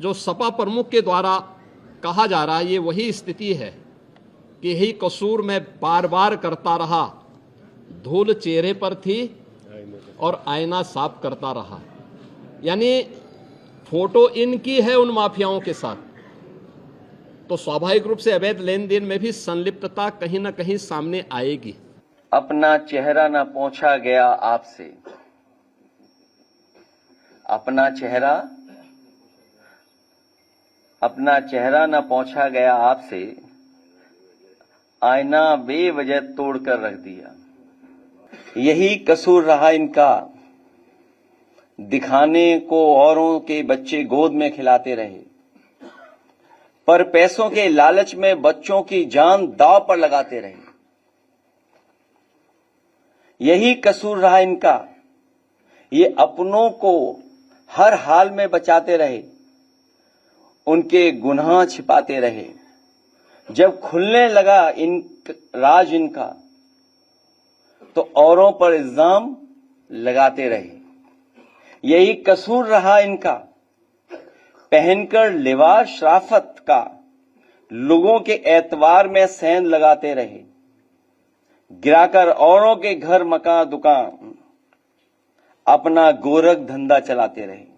जो सपा प्रमुख के द्वारा कहा जा रहा है, ये वही स्थिति है कि यही कसूर मैं बार बार करता रहा, धूल चेहरे पर थी और आईना साफ करता रहा। यानी फोटो इनकी है उन माफियाओं के साथ, तो स्वाभाविक रूप से अवैध लेन देन में भी संलिप्तता कहीं ना कहीं सामने आएगी। अपना चेहरा न पोंछा गया आपसे, अपना चेहरा न पोंछा गया आपसे, आईना बेवजह तोड़कर रख दिया। यही कसूर रहा इनका, दिखाने को औरों के बच्चे गोद में खिलाते रहे, पर पैसों के लालच में बच्चों की जान दांव पर लगाते रहे। यही कसूर रहा इनका, ये अपनों को हर हाल में बचाते रहे, उनके गुनाह छिपाते रहे। जब खुलने लगा राज इनका, तो औरों पर इल्जाम लगाते रहे। यही कसूर रहा इनका, पहनकर लिबास शराफत का लोगों के एतबार में सेंध लगाते रहे, गिराकर औरों के घर मकान दुकान अपना गोरख धंधा चलाते रहे।